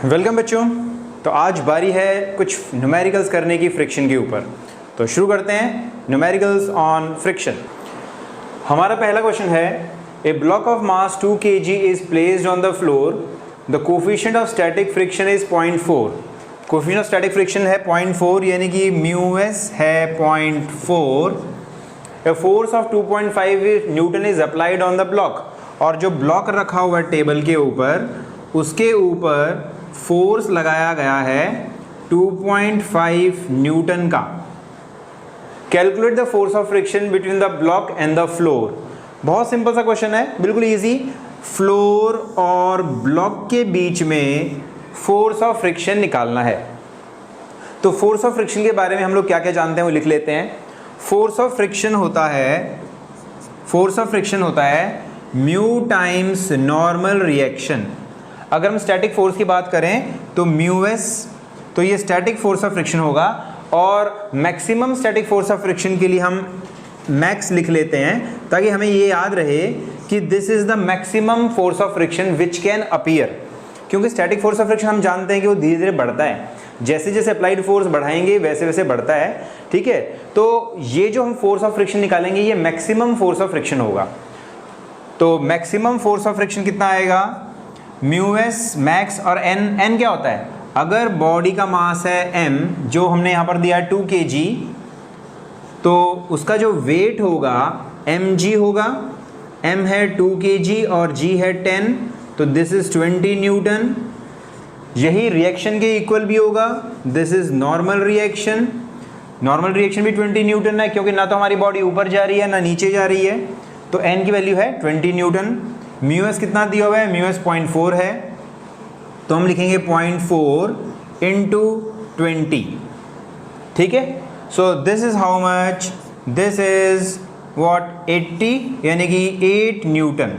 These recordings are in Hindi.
वेलकम बच्चों। तो आज बारी है कुछ न्यूमेरिकल्स करने की फ्रिक्शन के ऊपर। तो शुरू करते हैं न्यूमेरिकल्स ऑन फ्रिक्शन। हमारा पहला क्वेश्चन है, a block of mass 2 kg is placed on the floor, the coefficient of static friction is 0.4। Coefficient of static friction है 0.4, यानी कि म्यू एस है 0.4। A force of 2.5 newton is applied on the block, और जो ब्लॉक रखा हुआ है टेबल के ऊपर, उसके ऊपर फोर्स लगाया गया है 2.5 न्यूटन का। Calculate the force of friction between the block and the floor. बहुत सिंपल सा क्वेश्चन है, बिल्कुल इजी। फ्लोर और ब्लॉक के बीच में फोर्स ऑफ फ्रिक्शन निकालना है। तो फोर्स ऑफ फ्रिक्शन के बारे में हम लोग क्या क्या जानते हैं वो लिख लेते हैं। फोर्स ऑफ फ्रिक्शन होता है म्यू टाइम्स नॉर्मल रिएक्शन। अगर हम स्टैटिक फोर्स की बात करें तो म्यू एस, तो ये स्टैटिक फोर्स ऑफ फ्रिक्शन होगा। और maximum static force of friction के लिए हम मैक्स लिख लेते हैं, ताकि हमें ये याद रहे कि this is the maximum force of friction which can appear. क्योंकि स्टैटिक फोर्स ऑफ फ्रिक्शन हम जानते हैं कि वो धीरे धीरे बढ़ता है, जैसे जैसे अप्लाइड फोर्स बढ़ाएंगे वैसे वैसे बढ़ता है। ठीक है, तो ये जो हम फोर्स ऑफ फ्रिक्शन निकालेंगे ये मैक्सिमम फोर्स ऑफ फ्रिक्शन होगा। तो मैक्सिमम फोर्स ऑफ फ्रिक्शन कितना आएगा, म्यू एस मैक्स, और एन क्या होता है, अगर बॉडी का मास है m, जो हमने यहाँ पर दिया है 2 kg, तो उसका जो वेट होगा mg होगा। m है 2 kg और g है 10, तो दिस इज 20 न्यूटन। यही रिएक्शन के इक्वल भी होगा, this is normal reaction. Normal reaction भी 20 न्यूटन है, क्योंकि ना तो हमारी बॉडी ऊपर जा रही है ना नीचे जा रही है, तो n की वैल्यू है 20 न्यूटन। म्यू एस कितना दिया हुआ है, म्यू एस 0.4 है, तो हम लिखेंगे 0.4 इंटू 20। ठीक है, सो this is how much, this is what 80, यानी कि 8 Newton.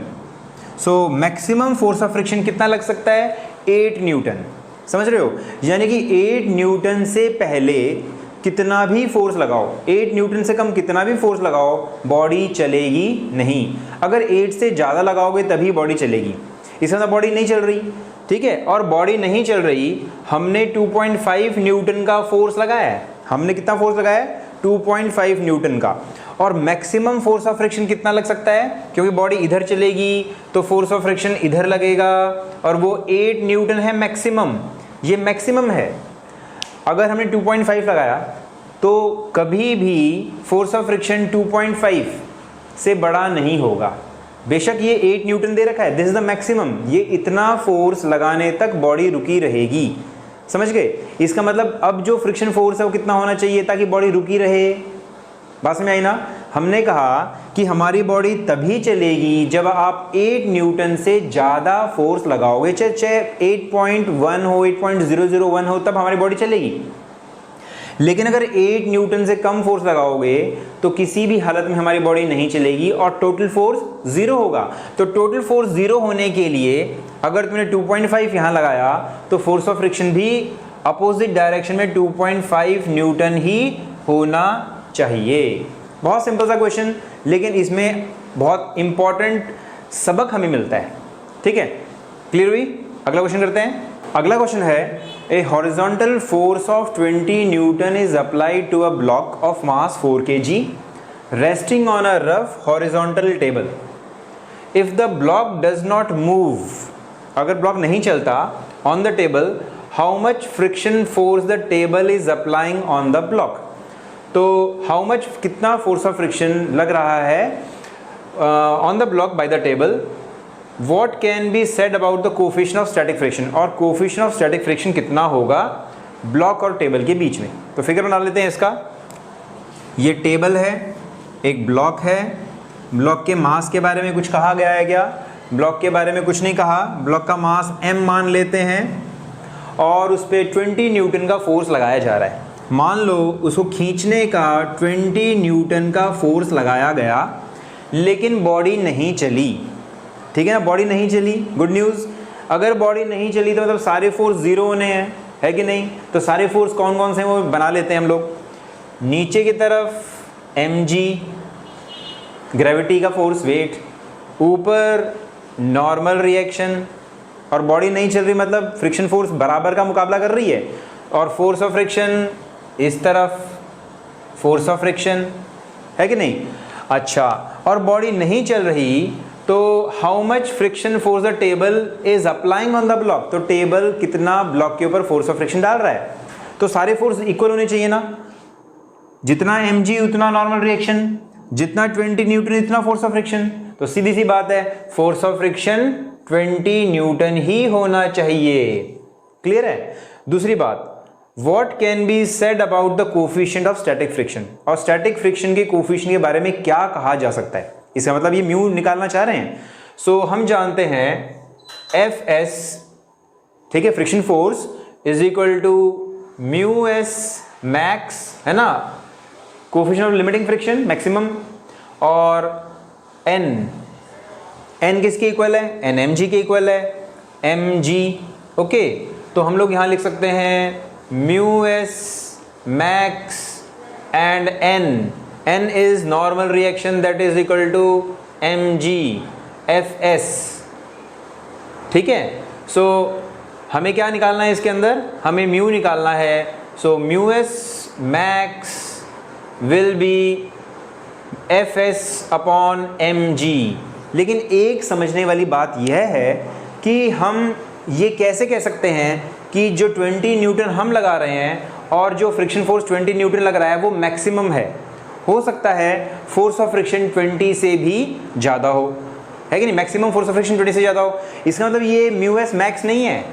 So maximum force of friction कितना लग सकता है, 8 न्यूटन। समझ रहे हो, यानी कि 8 न्यूटन से पहले कितना भी फोर्स लगाओ, 8 न्यूटन से कम कितना भी फोर्स लगाओ, बॉडी चलेगी नहीं। अगर 8 से ज़्यादा लगाओगे तभी बॉडी चलेगी, इससे ज़्यादा बॉडी नहीं चल रही। ठीक है, और बॉडी नहीं चल रही, हमने 2.5 न्यूटन का फोर्स लगाया है। हमने कितना फोर्स लगाया है, 2.5 न्यूटन का। और मैक्सिमम फोर्स ऑफ फ्रिक्शन कितना लग सकता है, क्योंकि बॉडी इधर चलेगी तो फोर्स ऑफ फ्रिक्शन इधर लगेगा, और वो 8 न्यूटन है मैक्सिमम। ये मैक्सिमम है। अगर हमने 2.5 लगाया तो कभी भी फोर्स ऑफ फ्रिक्शन 2.5 से बड़ा नहीं होगा। बेशक ये 8 न्यूटन दे रखा है, दिस इज द मैक्सिमम। ये इतना फोर्स लगाने तक बॉडी रुकी रहेगी। समझ गए, इसका मतलब अब जो फ्रिक्शन फोर्स है वो कितना होना चाहिए ताकि बॉडी रुकी रहे। बात समझ आई ना। हमने कहा कि हमारी बॉडी तभी चलेगी जब आप 8 न्यूटन से ज़्यादा फोर्स लगाओगे, चाहे 8.1 हो, 8.001 हो, तब हमारी बॉडी चलेगी। लेकिन अगर 8 न्यूटन से कम फोर्स लगाओगे तो किसी भी हालत में हमारी बॉडी नहीं चलेगी और टोटल फोर्स 0 होगा। तो टोटल फोर्स 0 होने के लिए अगर तुमने 2.5 यहाँ लगाया तो फोर्स ऑफ फ्रिक्शन भी अपोजिट डायरेक्शन में 2.5 न्यूटन ही होना चाहिए। बहुत सिंपल सा क्वेश्चन, लेकिन इसमें बहुत इंपॉर्टेंट सबक हमें मिलता है। ठीक है, क्लियर हुई। अगला क्वेश्चन करते हैं। अगला क्वेश्चन है, a horizontal force of 20 newton is applied to a block of mass 4 kg resting on a rough horizontal table. If the block does not move, अगर ब्लॉक नहीं चलता on the table, how much friction force the table is applying on the block. तो हाउ मच, कितना फोर्स ऑफ फ्रिक्शन लग रहा है on the block by the table. What can be said about the coefficient of static friction, और कोफिशिएंट ऑफ स्टैटिक फ्रिक्शन कितना होगा ब्लॉक और टेबल के बीच में। तो फिगर बना लेते हैं इसका। ये टेबल है, एक ब्लॉक है। ब्लॉक के मास के बारे में कुछ कहा गया है क्या, ब्लॉक के बारे में कुछ नहीं कहा। ब्लॉक का मास m मान लेते हैं और उस पर 20 न्यूटन का फोर्स लगाया जा रहा है। मान लो उसको खींचने का 20 न्यूटन का फोर्स लगाया गया, लेकिन बॉडी नहीं चली। ठीक है ना, बॉडी नहीं चली, गुड न्यूज़। अगर बॉडी नहीं चली तो मतलब सारे फोर्स 0 होने हैं, है कि नहीं। तो सारे फोर्स कौन कौन से हैं वो बना लेते हैं हम लोग। नीचे की तरफ mg ग्रेविटी का फोर्स, वेट। ऊपर नॉर्मल रिएक्शन, और बॉडी नहीं चल रही मतलब फ्रिक्शन फोर्स बराबर का मुकाबला कर रही है, और फोर्स ऑफ फ्रिक्शन इस तरफ, फोर्स ऑफ फ्रिक्शन है कि नहीं। अच्छा, और बॉडी नहीं चल रही तो how much friction force the table is applying on the block, तो टेबल कितना ब्लॉक के ऊपर फोर्स ऑफ फ्रिक्शन डाल रहा है। तो सारे फोर्स इक्वल होने चाहिए ना, जितना mg उतना नॉर्मल रिएक्शन, जितना 20 न्यूटन इतना फोर्स ऑफ फ्रिक्शन। तो सीधी सी बात है, फोर्स ऑफ फ्रिक्शन 20 न्यूटन ही होना चाहिए। क्लियर है। दूसरी बात, What can be said about the coefficient of static friction, और स्टैटिक फ्रिक्शन के कोफिशिएंट के बारे में क्या कहा जा सकता है, इसका मतलब ये म्यू निकालना चाह रहे हैं। सो हम जानते हैं Fs, ठीक है, friction force is equal to mu S max, है ना, coefficient of limiting friction maximum, और n किसके इक्वल है, n mg के इक्वल है, mg। ओके, तो हम लोग यहां लिख सकते हैं mu S max and n is normal reaction that is equal to mg fs। ठीक है, सो हमें क्या निकालना है इसके अंदर, हमें म्यू निकालना है। So mu S max will be fs upon mg। लेकिन एक समझने वाली बात यह है कि हम ये कैसे कह सकते हैं कि जो 20 न्यूटन हम लगा रहे हैं और जो फ्रिक्शन फोर्स 20 न्यूटन लग रहा है वो मैक्सिमम है। हो सकता है फोर्स ऑफ फ्रिक्शन 20 से भी ज़्यादा हो, है कि नहीं, मैक्सिमम फोर्स ऑफ फ्रिक्शन 20 से ज़्यादा हो। इसका मतलब ये म्यू एस मैक्स नहीं है,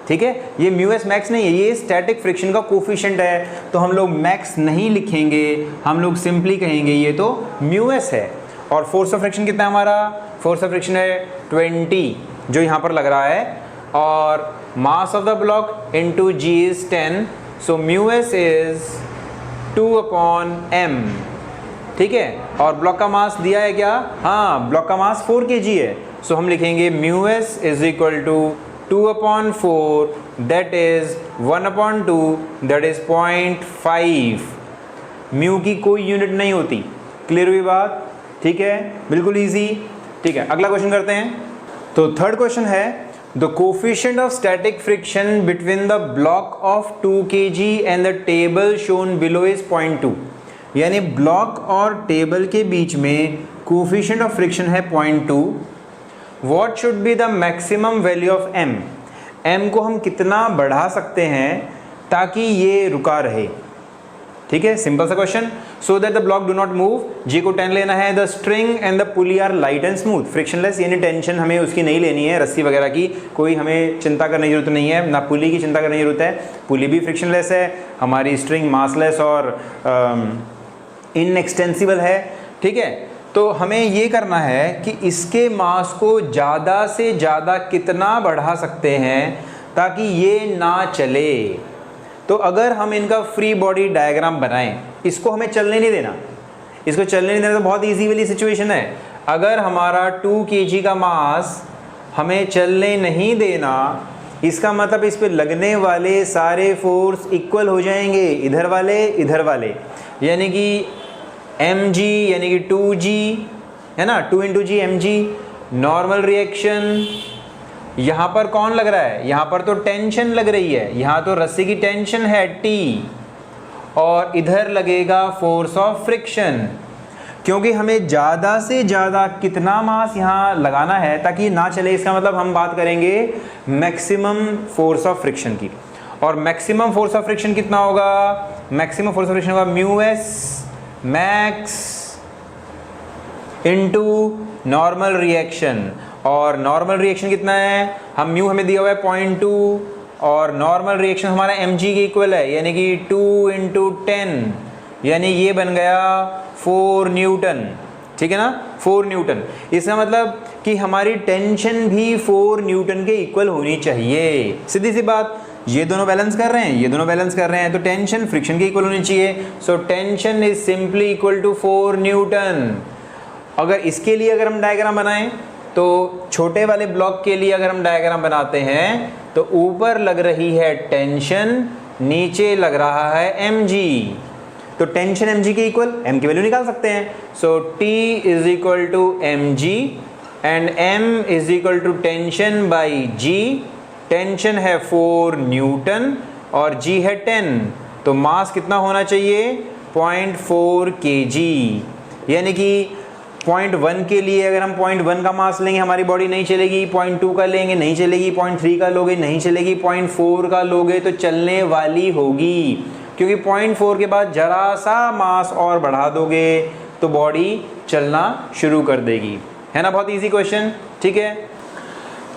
ठीक है, ये म्यू एस मैक्स नहीं है, ये स्टैटिक फ्रिक्शन का कोफिशिएंट है। तो हम लोग मैक्स नहीं लिखेंगे, हम लोग सिंपली कहेंगे ये तो म्यू एस है। और फोर्स ऑफ फ्रिक्शन कितना है हमारा, फोर्स ऑफ फ्रिक्शन है 20 जो यहाँ पर लग रहा है, और mass of the block into g is 10, so mu s is 2 upon m। ठीक है, और ब्लॉक का मास दिया है क्या, हाँ, ब्लॉक का मास 4 kg है। सो हम लिखेंगे mu s is equal to 2 upon 4 that is 1 upon 2 that is 0.5। Mu की कोई यूनिट नहीं होती। क्लियर हुई बात, ठीक है, बिल्कुल इजी। ठीक है, अगला क्वेश्चन करते हैं। तो थर्ड क्वेश्चन है, the coefficient of static friction between the block of 2 kg and the table shown below is 0.2। यानी ब्लॉक और टेबल के बीच में कोफिशिएंट ऑफ फ्रिक्शन है 0.2। What should be the maximum value of m, m को हम कितना बढ़ा सकते हैं ताकि ये रुका रहे। ठीक है, सिंपल सा question. So that the block do not move, G को 10 लेना है, the string and the pulley are light and smooth, frictionless, यानी टेंशन हमें उसकी नहीं लेनी है, रस्सी वगैरह की कोई हमें चिंता करने की जरूरत नहीं है, ना पुली की चिंता करने की जरूरत है, पुली भी फ्रिक्शनलेस है, हमारी स्ट्रिंग मासलेस और इनएक्सटेंसिबल है। ठीक है, तो हमें ये करना है कि इसके मास को ज़्यादा से ज़्यादा कितना बढ़ा सकते हैं ताकि ये ना चले। तो अगर हम इनका फ्री बॉडी डायग्राम बनाएं, इसको हमें चलने नहीं देना, इसको चलने नहीं देना, तो बहुत इजी वाली सिचुएशन है। अगर हमारा 2 kg का मास हमें चलने नहीं देना, इसका मतलब इस पे लगने वाले सारे फोर्स इक्वल हो जाएंगे, इधर वाले, यानी कि mg यानी कि 2g, है ना, 2 × g mg। नॉर्मल रिएक्शन, यहाँ पर कौन लग रहा है, यहाँ पर तो टेंशन लग रही है, यहाँ तो रस्सी की टेंशन है T, और इधर लगेगा फोर्स ऑफ फ्रिक्शन, क्योंकि हमें ज़्यादा से ज़्यादा कितना मास यहाँ लगाना है ताकि ना चले। इसका मतलब हम बात करेंगे मैक्सिमम फोर्स ऑफ फ्रिक्शन की, और मैक्सिमम फोर्स ऑफ फ्रिक्शन कितना होगा, मैक्सिमम फोर्स ऑफ फ्रिक्शन होगा mu S max into normal reaction. और नॉर्मल रिएक्शन कितना है, हम म्यू हमें दिया हुआ है 0.2, और नॉर्मल रिएक्शन हमारा mg के इक्वल है, यानी कि 2 × 10, यानी ये बन गया 4 न्यूटन। ठीक है ना, 4 न्यूटन। इसका मतलब कि हमारी टेंशन भी 4 न्यूटन के इक्वल होनी चाहिए। सीधी सी बात, ये दोनों बैलेंस कर रहे हैं, ये दोनों बैलेंस कर रहे हैं, तो टेंशन फ्रिक्शन के इक्वल होनी चाहिए। So tension is simply equal to 4 newton. अगर इसके लिए अगर हम डायग्राम बनाएं, तो छोटे वाले ब्लॉक के लिए अगर हम डायग्राम बनाते हैं तो ऊपर लग रही है टेंशन, नीचे लग रहा है mg, तो टेंशन mg के इक्वल, m की वैल्यू निकाल सकते हैं। So T is equal to mg and m is equal to tension by g, tension है 4 न्यूटन और जी है 10, तो मास कितना होना चाहिए 0.4 kg। यानी कि 0.1 के लिए अगर हम 0.1 का मास लेंगे हमारी बॉडी नहीं चलेगी, 0.2 का लेंगे नहीं चलेगी, 0.3 का लोगे नहीं चलेगी, 0.4 का लोगे तो चलने वाली होगी, क्योंकि 0.4 के बाद जरा सा मास और बढ़ा दोगे तो बॉडी चलना शुरू कर देगी, है ना। बहुत इजी क्वेश्चन, ठीक है।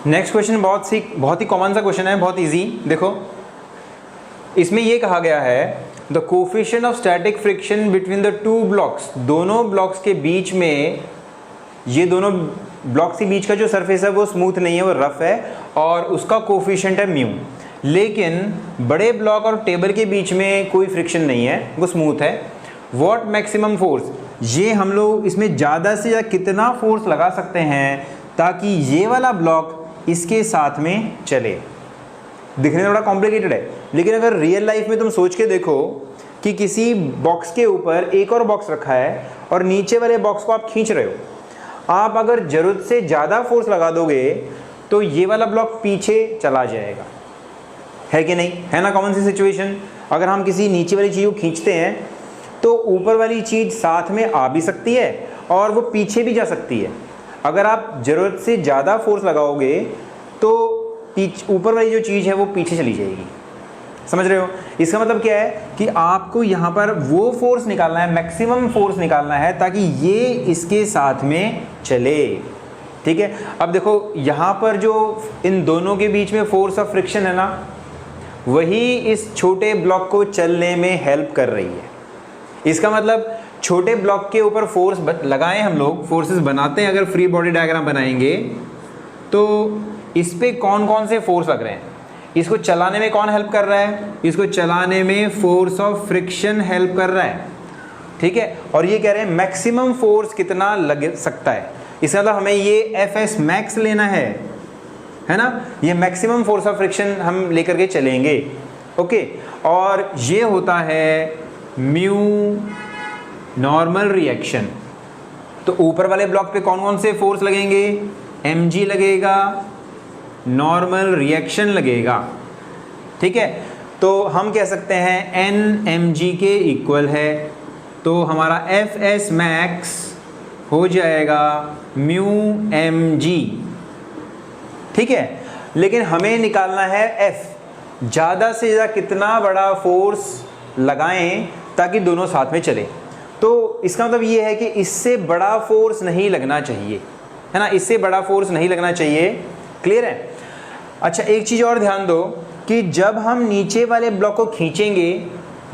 नेक्स्ट क्वेश्चन बहुत ही कॉमन सा क्वेश्चन है, बहुत इजी। देखो इसमें ये कहा गया है the coefficient of static friction between the two blocks, दोनों ब्लॉक्स के बीच में, ये दोनों ब्लॉक्स के बीच का जो सरफेस है वो स्मूथ नहीं है, वो रफ है और उसका कोफिशिएंट है म्यू। लेकिन बड़े ब्लॉक और टेबल के बीच में कोई फ्रिक्शन नहीं है, वो स्मूथ है। व्हाट मैक्सिमम फोर्स, ये हम लोग इसमें ज़्यादा से ज़्यादा कितना फोर्स लगा सकते हैं ताकि ये वाला ब्लॉक इसके साथ में चले। दिखने में बड़ा कॉम्प्लिकेटेड है, लेकिन अगर रियल लाइफ में तुम सोच के देखो कि किसी बॉक्स के ऊपर एक और बॉक्स रखा है और नीचे वाले बॉक्स को आप खींच रहे हो, आप अगर ज़रूरत से ज़्यादा फोर्स लगा दोगे तो ये वाला ब्लॉक पीछे चला जाएगा, है कि नहीं, है ना। कॉमन सी सिचुएशन, अगर हम किसी नीचे वाली चीज़ को खींचते हैं तो ऊपर वाली चीज़ साथ में आ भी सकती है और वो पीछे भी जा सकती है। अगर आप ज़रूरत से ज़्यादा फोर्स लगाओगे तो ऊपर वाली जो चीज़ है वो पीछे चली जाएगी, समझ रहे हो। इसका मतलब क्या है कि आपको यहाँ पर वो फोर्स निकालना है, मैक्सिमम फोर्स निकालना है ताकि ये इसके साथ में चले, ठीक है। अब देखो यहाँ पर जो इन दोनों के बीच में फोर्स ऑफ फ्रिक्शन है ना, वही इस छोटे ब्लॉक को चलने में हेल्प कर रही है। इसका मतलब छोटे ब्लॉक के ऊपर फोर्स लगाएं, हम लोग फोर्सेस बनाते हैं, अगर फ्री बॉडी डायग्राम बनाएंगे तो इस पे कौन कौन से फोर्स लग रहे हैं। इसको चलाने में कौन हेल्प कर रहा है, इसको चलाने में फोर्स ऑफ फ्रिक्शन हेल्प कर रहा है, ठीक है। और ये कह रहे हैं मैक्सिमम फोर्स कितना लग सकता है, इसका मतलब हमें ये एफ मैक्स लेना है ना। ये मैक्सिमम फोर्स ऑफ फ्रिक्शन हम लेकर के चलेंगे, ओके। और ये होता है म्यू नॉर्मल रिएक्शन। तो ऊपर वाले ब्लॉक पे कौन कौन से फोर्स लगेंगे, mg लगेगा, नॉर्मल रिएक्शन लगेगा, ठीक है। तो हम कह सकते हैं n mg के इक्वल है, तो हमारा fs मैक्स हो जाएगा म्यू mg, ठीक है। लेकिन हमें निकालना है f, ज़्यादा से ज़्यादा कितना बड़ा फोर्स लगाएं ताकि दोनों साथ में चले। तो इसका मतलब ये है कि इससे बड़ा फोर्स नहीं लगना चाहिए, है ना, इससे बड़ा फोर्स नहीं लगना चाहिए, क्लियर है। अच्छा एक चीज़ और ध्यान दो कि जब हम नीचे वाले ब्लॉक को खींचेंगे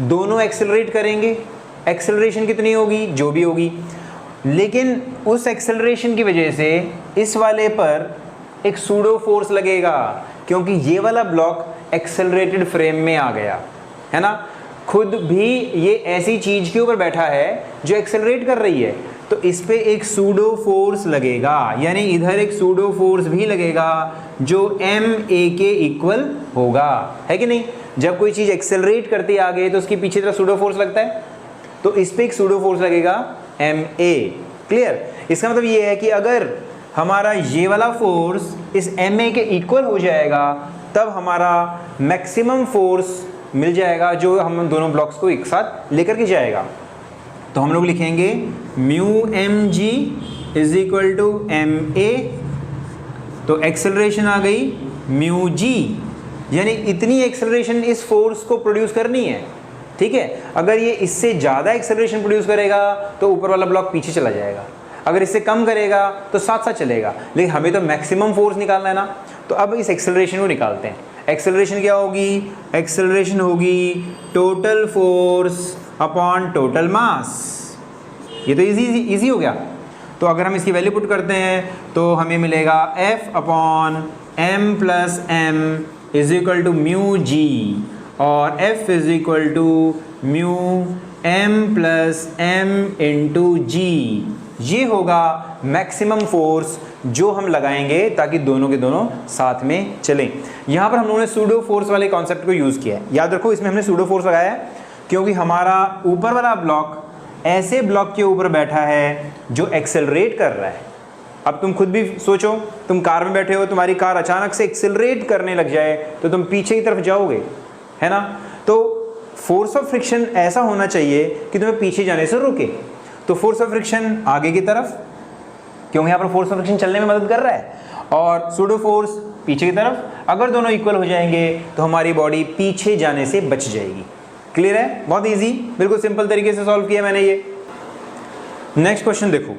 दोनों एक्सेलरेट करेंगे, एक्सेलरेशन कितनी होगी, जो भी होगी, लेकिन उस एक्सेलरेशन की वजह से इस वाले पर एक सूडो फोर्स लगेगा, क्योंकि ये वाला ब्लॉक एक्सेलरेटेड फ्रेम में आ गया, है ना। खुद भी ये ऐसी चीज़ के ऊपर बैठा है जो एक्सेलरेट कर रही है, तो इस पे एक सूडो फोर्स लगेगा, यानी इधर एक सूडो फोर्स भी लगेगा जो ma के इक्वल होगा, है कि नहीं। जब कोई चीज़ एक्सेलरेट करती है आगे तो उसके पीछे तरफ सूडो फोर्स लगता है, तो इस पे एक सूडो फोर्स लगेगा ma, क्लियर। इसका मतलब ये है कि अगर हमारा ये वाला फोर्स इस ma के इक्वल हो जाएगा तब हमारा मैक्सिमम फोर्स मिल जाएगा जो हम दोनों ब्लॉक्स को एक साथ लेकर के जाएगा। तो हम लोग लिखेंगे mu mg is equal to ma, तो एक्सेलरेशन आ गई म्यू g, यानी इतनी एक्सेलरेशन इस फोर्स को प्रोड्यूस करनी है, ठीक है। अगर ये इससे ज़्यादा एक्सेलरेशन प्रोड्यूस करेगा तो ऊपर वाला ब्लॉक पीछे चला जाएगा, अगर इससे कम करेगा तो साथ साथ चलेगा, लेकिन हमें तो मैक्सिमम फोर्स निकालना है ना। तो अब इस एक्सेलरेशन को निकालते हैं। एक्सेलरेशन क्या होगी, एक्सेलरेशन होगी total force upon total mass. ये तो इजी हो गया। तो अगर हम इसकी वैल्यू पुट करते हैं तो हमें मिलेगा F upon m plus M is equal to mu G, और F is equal to mu m plus M into G. ये होगा मैक्सिमम फोर्स जो हम लगाएंगे ताकि दोनों के दोनों साथ में चलें। यहाँ पर हम लोगों ने सूडो फोर्स वाले कॉन्सेप्ट को यूज़ किया है। याद रखो इसमें हमने सूडो फोर्स लगाया है क्योंकि हमारा ऊपर वाला ब्लॉक ऐसे ब्लॉक के ऊपर बैठा है जो एक्सेलरेट कर रहा है, अब तुम खुद भी सोचो, तुम कार में बैठे हो, तुम्हारी कार अचानक से एक्सिलरेट करने लग जाए तो तुम पीछे की तरफ जाओगे, है ना। तो फोर्स ऑफ फ्रिक्शन ऐसा होना चाहिए कि तुम्हें पीछे जाने से रोके। तो फोर्स ऑफ फ्रिक्शन आगे की तरफ, क्योंकि यहाँ पर फोर्स ऑफ फ्रिक्शन चलने में मदद कर रहा है, और सूडो फोर्स पीछे की तरफ। अगर दोनों इक्वल हो जाएंगे तो हमारी बॉडी पीछे जाने से बच जाएगी। क्लियर है? बहुत इजी, बिल्कुल सिंपल तरीके से सॉल्व किया मैंने ये। नेक्स्ट क्वेश्चन देखो,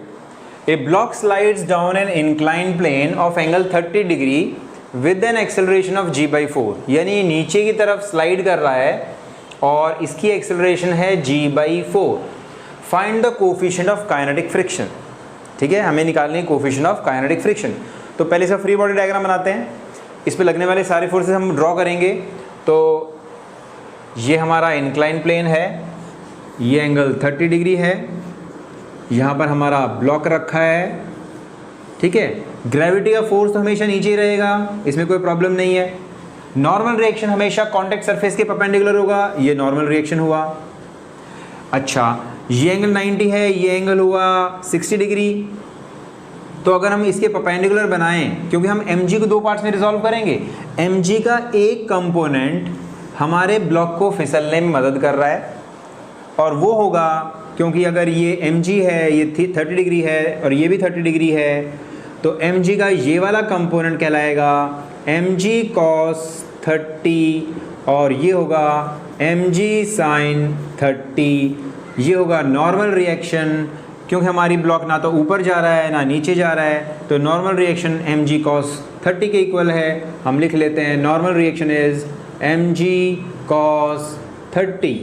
a block slides down an incline plane of angle 30 degree with an acceleration of g/4, यानी नीचे की तरफ स्लाइड कर रहा है और इसकी एक्सेलरेशन है g/4। Find the coefficient of kinetic friction. ठीक है, हमें निकालनी है कोफिशिएंट ऑफ काइनेटिक फ्रिक्शन। तो पहले इसका फ्री बॉडी डायग्राम बनाते हैं। इस पे लगने वाले सारे फोर्सेस हम ड्रॉ करेंगे। तो ये हमारा इंक्लाइन प्लेन है, ये एंगल 30 डिग्री है, यहाँ पर हमारा ब्लॉक रखा है। ठीक है, ग्रेविटी का फोर्स तो हमेशा नीचे ही रहेगा, इसमें कोई प्रॉब्लम नहीं है। नॉर्मल रिएक्शन हमेशा कॉन्टैक्ट सरफेस के परपेंडिकुलर होगा, ये नॉर्मल रिएक्शन हुआ। अच्छा, ये एंगल 90 है, ये एंगल हुआ 60 डिग्री। तो अगर हम इसके परपेंडिकुलर बनाएं, क्योंकि हम mg को दो पार्ट्स में रिजॉल्व करेंगे, mg का एक कंपोनेंट हमारे ब्लॉक को फिसलने में मदद कर रहा है, और वो होगा क्योंकि अगर ये mg है, ये 30 डिग्री है और ये भी 30 डिग्री है, तो mg का ये वाला कंपोनेंट कहलाएगा mg cos 30, और ये होगा mg sin 30। ये होगा नॉर्मल रिएक्शन, क्योंकि हमारी ब्लॉक ना तो ऊपर जा रहा है ना नीचे जा रहा है, तो नॉर्मल रिएक्शन mg cos 30 के इक्वल है। हम लिख लेते हैं normal reaction is mg cos 30।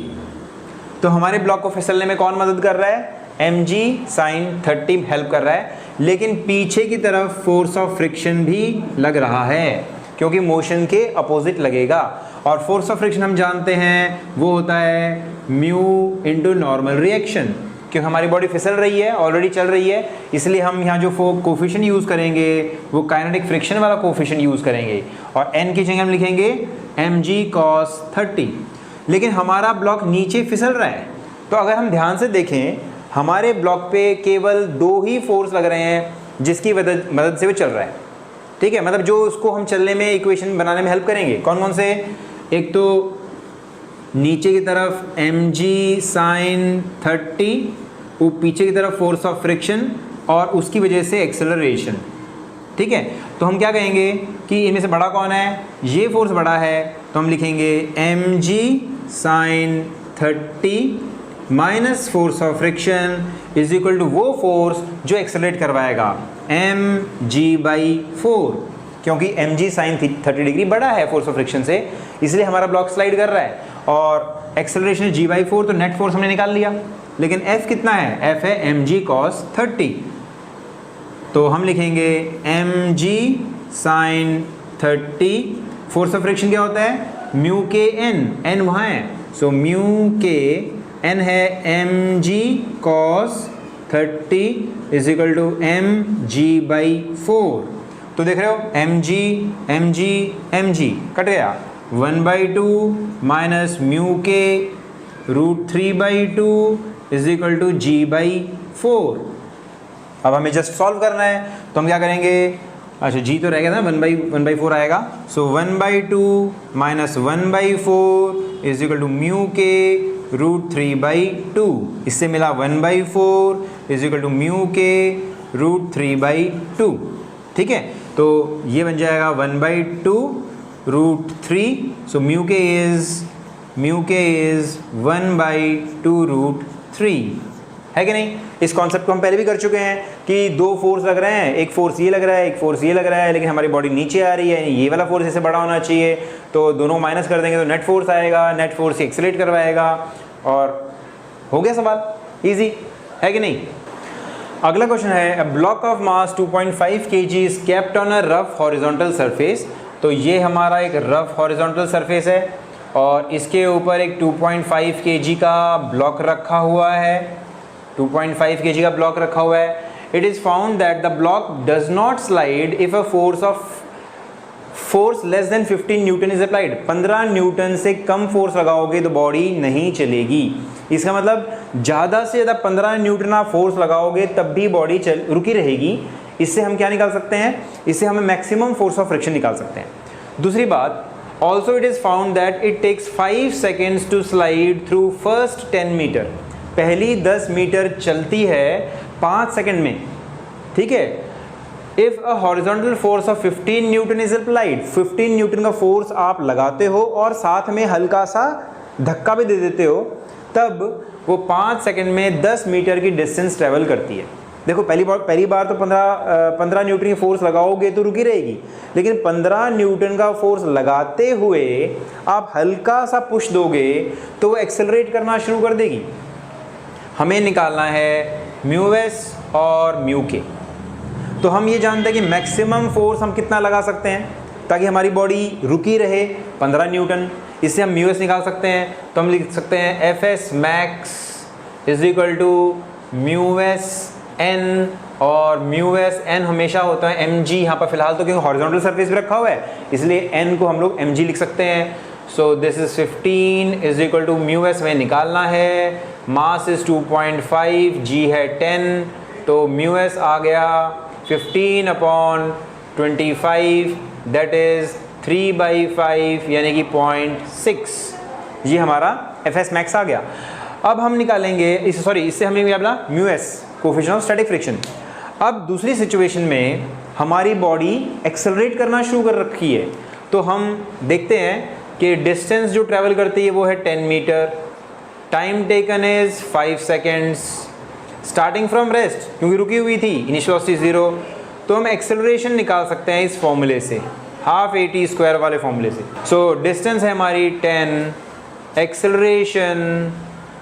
तो हमारे ब्लॉक को फिसलने में कौन मदद कर रहा है? mg sin 30 हेल्प कर रहा है, लेकिन पीछे की तरफ फोर्स ऑफ फ्रिक्शन भी लग रहा है, क्योंकि मोशन के अपोजिट लगेगा। और फोर्स ऑफ फ्रिक्शन हम जानते हैं वो होता है म्यू इंटू नॉर्मल रिएक्शन, क्योंकि हमारी बॉडी फिसल रही है, ऑलरेडी चल रही है, इसलिए हम यहाँ जो कोफिशिएंट यूज़ करेंगे वो काइनेटिक फ्रिक्शन वाला कोफिशिएंट यूज़ करेंगे, और n की जगह हम लिखेंगे mg cos 30। लेकिन हमारा ब्लॉक नीचे फिसल रहा है, तो अगर हम ध्यान से देखें, हमारे ब्लॉक पे केवल दो ही फोर्स लग रहे हैं जिसकी मदद से वो चल रहा है। ठीक है, मतलब जो उसको हम चलने में, इक्वेशन बनाने में हेल्प करेंगे। कौन कौन से? एक तो नीचे की तरफ mg sin 30, वो पीछे की तरफ फोर्स ऑफ फ्रिक्शन और उसकी वजह से एक्सेलरेशन। ठीक है, तो हम क्या कहेंगे कि इनमें से बड़ा कौन है? ये फोर्स बड़ा है, तो हम लिखेंगे mg sin 30 minus force of friction is equal to वो फोर्स जो एक्सेलरेट करवाएगा mg/4, क्योंकि mg sin 30 डिग्री बड़ा है फोर्स ऑफ फ्रिक्शन से, इसलिए हमारा ब्लॉक स्लाइड कर रहा है। और एक्सेलरेशन g/4, तो नेट फोर्स हमने निकाल लिया। लेकिन f कितना है? f है mg cos 30, तो हम लिखेंगे mg sin 30। Force of friction क्या होता है? म्यू के n वहाँ है, सो म्यू के n है mg cos 30 is equal to mg/4। तो देख रहे हो, mg कट गया, 1/2 minus mu K √3/2 is equal to g/4। अब हमें जस्ट सॉल्व करना है, तो हम क्या करेंगे? अच्छा, g तो रह गया था, 1/4 आएगा, so 1/2 minus 1/4 is equal to mu K √3/2। इससे मिला 1/4 is equal to mu K √3/2। ठीक है, तो ये बन जाएगा 1/2 √3, सो म्यू के इज 1/2 √3, है कि नहीं? इस कॉन्सेप्ट को हम पहले भी कर चुके हैं कि दो फोर्स लग रहे हैं, एक फोर्स ये लग रहा है, एक फोर्स ये लग रहा है, लेकिन हमारी बॉडी नीचे आ रही है, ये वाला फोर्स इससे बड़ा होना चाहिए, तो दोनों माइनस कर देंगे तो नेट फोर्स आएगा, नेट फोर्स एक्सेलरेट करवाएगा, और हो गया सवाल। इजी है कि नहीं? अगला क्वेश्चन है, अ block of mass 2.5 kg is kept on a rough horizontal surface. तो ये हमारा एक रफ हॉरिजॉन्टल सरफेस है और इसके ऊपर एक 2.5 kg का ब्लॉक रखा हुआ है, 2.5 kg का ब्लॉक रखा हुआ है। It is found that the block does not slide if a force less than 15 Newton is applied. 15 Newton से कम फोर्स लगाओगे तो बॉडी नहीं चलेगी। इसका मतलब ज़्यादा से ज़्यादा 15 न्यूटन आप फोर्स लगाओगे तब भी बॉडी रुकी रहेगी। इससे हम क्या निकाल सकते हैं, इससे हमें मैक्सिमम फोर्स ऑफ फ्रिक्शन निकाल सकते हैं। दूसरी बात, also it is found that it takes 5 seconds to slide through first 10 metre. पहली 10 मीटर चलती है 5 सेकेंड में, ठीक है। If a horizontal force of 15 Newton is applied, 15 Newton का फोर्स आप लगाते हो और साथ में हल्का सा धक्का भी दे देते हो, तब वो 5 सेकेंड में 10 मीटर की डिस्टेंस ट्रेवल करती है। देखो पहली बार तो 15 न्यूटन की फोर्स लगाओगे तो रुकी रहेगी, लेकिन 15 न्यूटन का फोर्स लगाते हुए आप हल्का सा पुश दोगे तो वो एक्सेलरेट करना शुरू कर देगी। हमें निकालना है म्यू एस और म्यू के। तो हम ये जानते हैं कि मैक्सिमम फोर्स हम कितना लगा सकते हैं ताकि हमारी बॉडी रुकी रहे, 15 न्यूटन। इससे हम म्यू एस निकाल सकते हैं, तो हम लिख सकते हैं F S max is equal to mu S N, और म्यू एस एन हमेशा होता है एम जी। यहाँ पर फिलहाल तो क्योंकि हॉरिजॉन्टल सरफेस भी रखा हुआ है इसलिए एन को हम लोग एम जी लिख सकते हैं। So this is 15 is equal to mu S में निकालना है, मास इज 2.5, जी है 10, तो म्यू एस आ गया 15/25, दैट इज 3/5 यानी कि 0.6। ये हमारा एफ एस मैक्स आ गया। अब हम निकालेंगे इससे हमने क्या बोला, mu S coefficient of static friction. अब दूसरी सिचुएशन में हमारी बॉडी एक्सेलरेट करना शुरू कर रखी है, तो हम देखते हैं कि डिस्टेंस जो ट्रैवल करती है वो है 10 metre, time taken is 5 seconds, starting from rest क्योंकि रुकी हुई थी, इनिशियल वेलोसिटी 0, तो हम एक्सेलरेशन निकाल सकते हैं इस फॉर्मूले से, हाफ AT² वाले फॉर्मूले से। सो डिस्टेंस है हमारी 10, एक्सेलरेशन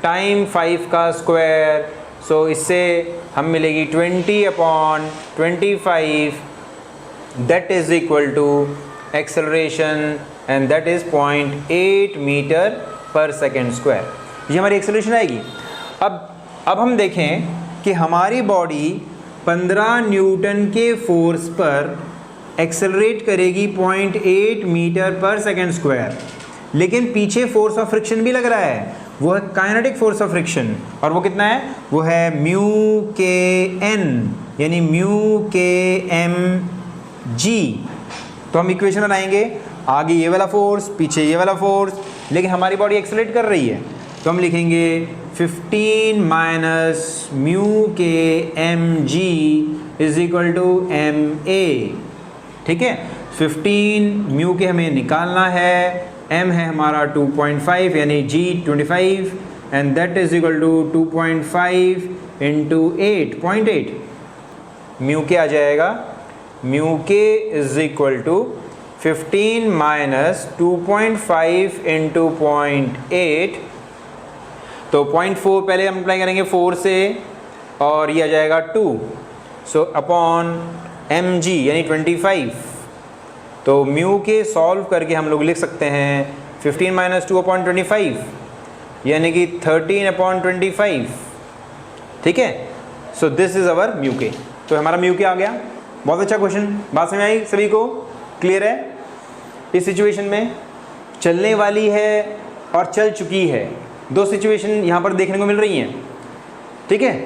टाइम 5 का स्क्वायर, सो इससे हम मिलेगी 20/25, that is equal to acceleration and that is 0.8 metre per second square. ये हमारी एक्सेलरेशन आएगी। अब हम देखें कि हमारी बॉडी 15 न्यूटन के फोर्स पर एक्सेलरेट करेगी 0.8 मीटर पर सेकेंड स्क्वायर, लेकिन पीछे फोर्स ऑफ फ्रिक्शन भी लग रहा है, वो है काइनेटिक फोर्स ऑफ फ्रिक्शन, और वो कितना है, वो है म्यू के एन यानी म्यू के एम जी। तो हम इक्वेशन बनाएंगे, आगे ये वाला फोर्स पीछे ये वाला फोर्स, लेकिन हमारी बॉडी एक्सेलरेट कर रही है, तो हम लिखेंगे 15 minus mu K M G is equal to M A. ठीक है, 15 म्यू के हमें निकालना है, m है हमारा 2.5 यानी g 25 and that is equal to 2.5 into 8.8। Mu K आ जाएगा, mu K is equal to 15 minus 2.5 into 0.8, तो 0.4 पहले हम अप्लाई करेंगे 4 से और ये आ जाएगा 2, सो अपॉन एम जी यानी 25। तो म्यू के सॉल्व करके हम लोग लिख सकते हैं 15 माइनस 2/25 यानी कि 13/25। ठीक है, सो दिस इज अवर म्यू के। तो हमारा म्यू के आ गया। बहुत अच्छा क्वेश्चन, बात समझ आई सभी को, क्लियर है। इस सिचुएशन में चलने वाली है और चल चुकी है, दो सिचुएशन यहाँ पर देखने को मिल रही हैं। ठीक है,